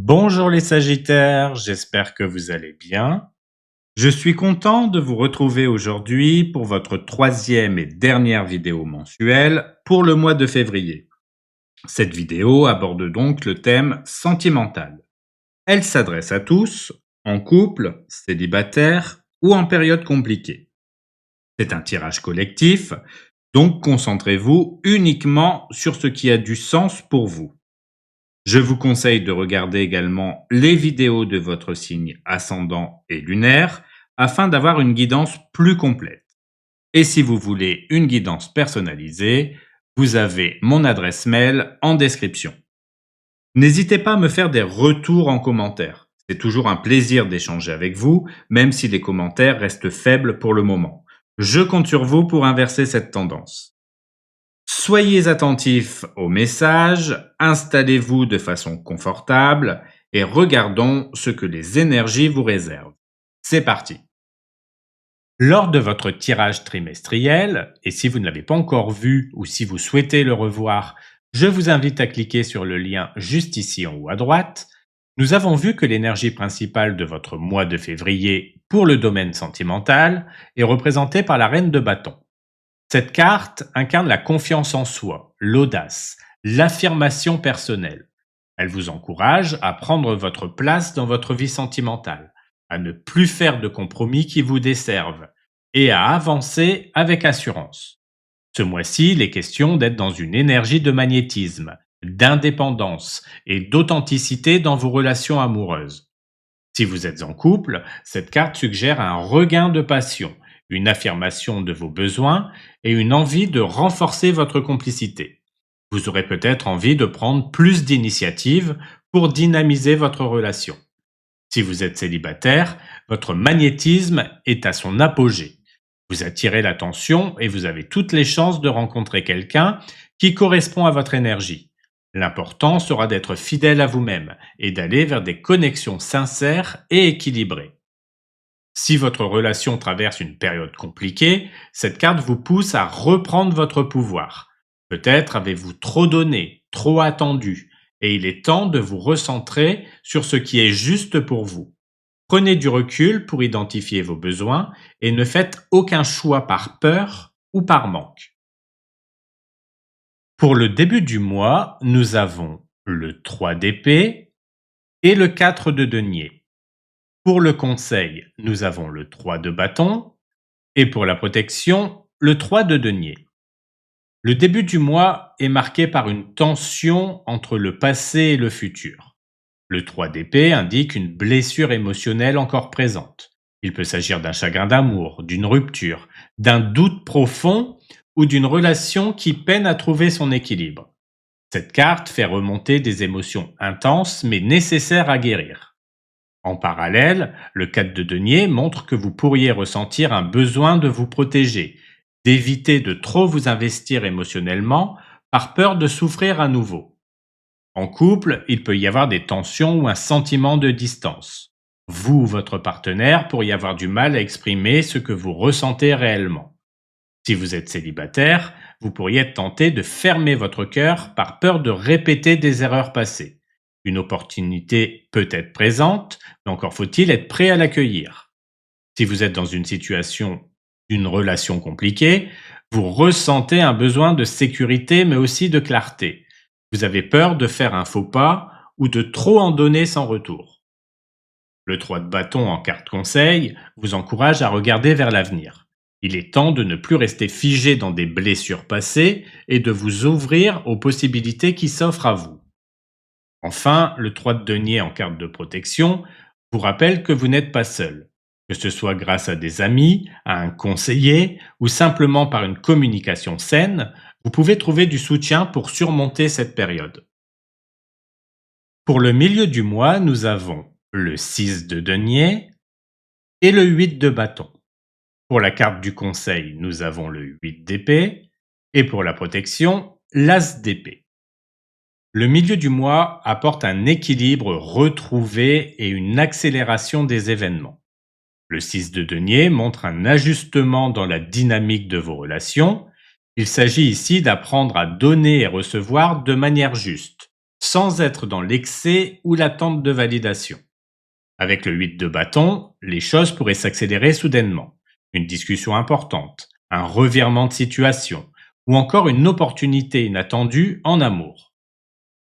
Bonjour les Sagittaires, j'espère que vous allez bien. Je suis content de vous retrouver aujourd'hui pour votre troisième et dernière vidéo mensuelle pour le mois de février. Cette vidéo aborde donc le thème sentimental. Elle s'adresse à tous, en couple, célibataire ou en période compliquée. C'est un tirage collectif, donc concentrez-vous uniquement sur ce qui a du sens pour vous. Je vous conseille de regarder également les vidéos de votre signe ascendant et lunaire afin d'avoir une guidance plus complète. Et si vous voulez une guidance personnalisée, vous avez mon adresse mail en description. N'hésitez pas à me faire des retours en commentaire. C'est toujours un plaisir d'échanger avec vous, même si les commentaires restent faibles pour le moment. Je compte sur vous pour inverser cette tendance. Soyez attentifs aux messages, installez-vous de façon confortable et regardons ce que les énergies vous réservent. C'est parti. Lors de votre tirage trimestriel, et si vous ne l'avez pas encore vu ou si vous souhaitez le revoir, je vous invite à cliquer sur le lien juste ici en haut à droite. Nous avons vu que l'énergie principale de votre mois de février pour le domaine sentimental est représentée par la reine de bâton. Cette carte incarne la confiance en soi, l'audace, l'affirmation personnelle. Elle vous encourage à prendre votre place dans votre vie sentimentale, à ne plus faire de compromis qui vous desservent et à avancer avec assurance. Ce mois-ci, il est question d'être dans une énergie de magnétisme, d'indépendance et d'authenticité dans vos relations amoureuses. Si vous êtes en couple, cette carte suggère un regain de passion, une affirmation de vos besoins et une envie de renforcer votre complicité. Vous aurez peut-être envie de prendre plus d'initiatives pour dynamiser votre relation. Si vous êtes célibataire, votre magnétisme est à son apogée. Vous attirez l'attention et vous avez toutes les chances de rencontrer quelqu'un qui correspond à votre énergie. L'important sera d'être fidèle à vous-même et d'aller vers des connexions sincères et équilibrées. Si votre relation traverse une période compliquée, cette carte vous pousse à reprendre votre pouvoir. Peut-être avez-vous trop donné, trop attendu, et il est temps de vous recentrer sur ce qui est juste pour vous. Prenez du recul pour identifier vos besoins et ne faites aucun choix par peur ou par manque. Pour le début du mois, nous avons le 3 d'épée et le 4 de denier. Pour le conseil, nous avons le 3 de bâton et pour la protection, le 3 de denier. Le début du mois est marqué par une tension entre le passé et le futur. Le 3 d'épée indique une blessure émotionnelle encore présente. Il peut s'agir d'un chagrin d'amour, d'une rupture, d'un doute profond ou d'une relation qui peine à trouver son équilibre. Cette carte fait remonter des émotions intenses mais nécessaires à guérir. En parallèle, le 4 de denier montre que vous pourriez ressentir un besoin de vous protéger, d'éviter de trop vous investir émotionnellement par peur de souffrir à nouveau. En couple, il peut y avoir des tensions ou un sentiment de distance. Vous ou votre partenaire pourriez avoir du mal à exprimer ce que vous ressentez réellement. Si vous êtes célibataire, vous pourriez être tenté de fermer votre cœur par peur de répéter des erreurs passées. Une opportunité peut être présente, mais encore faut-il être prêt à l'accueillir. Si vous êtes dans une situation d'une relation compliquée, vous ressentez un besoin de sécurité mais aussi de clarté. Vous avez peur de faire un faux pas ou de trop en donner sans retour. Le 3 de bâton en carte conseil vous encourage à regarder vers l'avenir. Il est temps de ne plus rester figé dans des blessures passées et de vous ouvrir aux possibilités qui s'offrent à vous. Enfin, le 3 de denier en carte de protection vous rappelle que vous n'êtes pas seul. Que ce soit grâce à des amis, à un conseiller ou simplement par une communication saine, vous pouvez trouver du soutien pour surmonter cette période. Pour le milieu du mois, nous avons le 6 de denier et le 8 de bâton. Pour la carte du conseil, nous avons le 8 d'épée et pour la protection, l'as d'épée. Le milieu du mois apporte un équilibre retrouvé et une accélération des événements. Le 6 de denier montre un ajustement dans la dynamique de vos relations. Il s'agit ici d'apprendre à donner et recevoir de manière juste. sans être dans l'excès ou l'attente de validation. Avec le 8 de bâton, les choses pourraient s'accélérer soudainement. Une discussion importante, un revirement de situation, ou encore une opportunité inattendue en amour.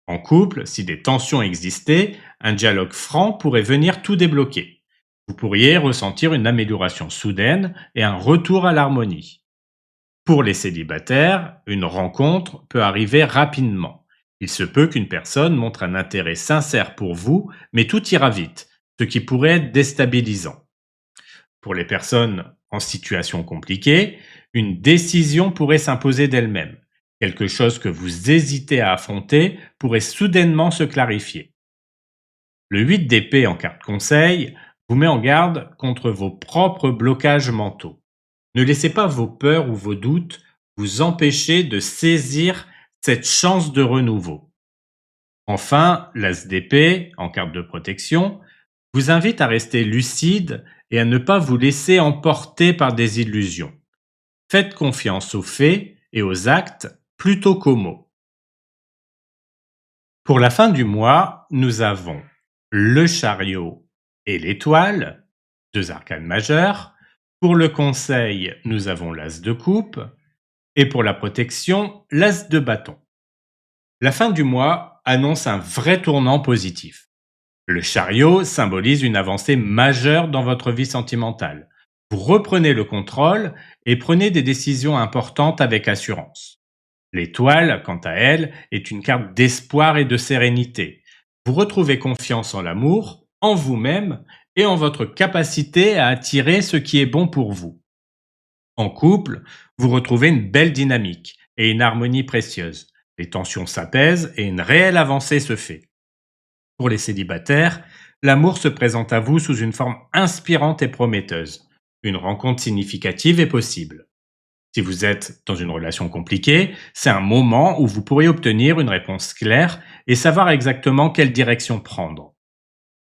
En couple, si des tensions existaient, un dialogue franc pourrait venir tout débloquer. Vous pourriez ressentir une amélioration soudaine et un retour à l'harmonie. Pour les célibataires, une rencontre peut arriver rapidement. Il se peut qu'une personne montre un intérêt sincère pour vous, mais tout ira vite, ce qui pourrait être déstabilisant. Pour les personnes en situation compliquée, une décision pourrait s'imposer d'elle-même. Quelque chose que vous hésitez à affronter pourrait soudainement se clarifier. Le 8 d'épée en carte conseil vous met en garde contre vos propres blocages mentaux. Ne laissez pas vos peurs ou vos doutes vous empêcher de saisir cette chance de renouveau. Enfin, l'As d'épée, en carte de protection, vous invite à rester lucide et à ne pas vous laisser emporter par des illusions. Faites confiance aux faits et aux actes plutôt qu'aux mots. Pour la fin du mois, nous avons le chariot et l'étoile, deux arcanes majeures. Pour le conseil, nous avons l'As de coupe. Et pour la protection, l'As de bâton. La fin du mois annonce un vrai tournant positif. Le chariot symbolise une avancée majeure dans votre vie sentimentale. Vous reprenez le contrôle et prenez des décisions importantes avec assurance. L'étoile, quant à elle, est une carte d'espoir et de sérénité. Vous retrouvez confiance en l'amour, en vous-même et en votre capacité à attirer ce qui est bon pour vous. En couple, vous retrouvez une belle dynamique et une harmonie précieuse. Les tensions s'apaisent et une réelle avancée se fait. Pour les célibataires, l'amour se présente à vous sous une forme inspirante et prometteuse. Une rencontre significative est possible. Si vous êtes dans une relation compliquée, c'est un moment où vous pourriez obtenir une réponse claire et savoir exactement quelle direction prendre.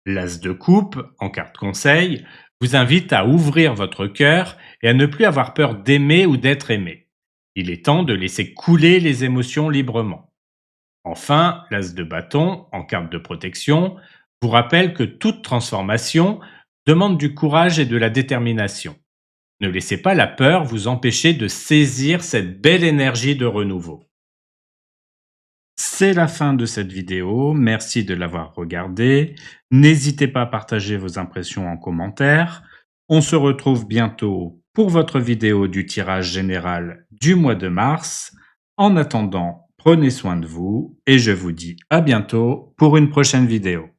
L'As de coupe, en carte conseil, vous invite à ouvrir votre cœur et à ne plus avoir peur d'aimer ou d'être aimé. Il est temps de laisser couler les émotions librement. Enfin, l'As de bâton, en carte de protection, vous rappelle que toute transformation demande du courage et de la détermination. Ne laissez pas la peur vous empêcher de saisir cette belle énergie de renouveau. C'est la fin de cette vidéo, merci de l'avoir regardée. N'hésitez pas à partager vos impressions en commentaire. On se retrouve bientôt pour votre vidéo du tirage général du mois de mars. En attendant, prenez soin de vous et je vous dis à bientôt pour une prochaine vidéo.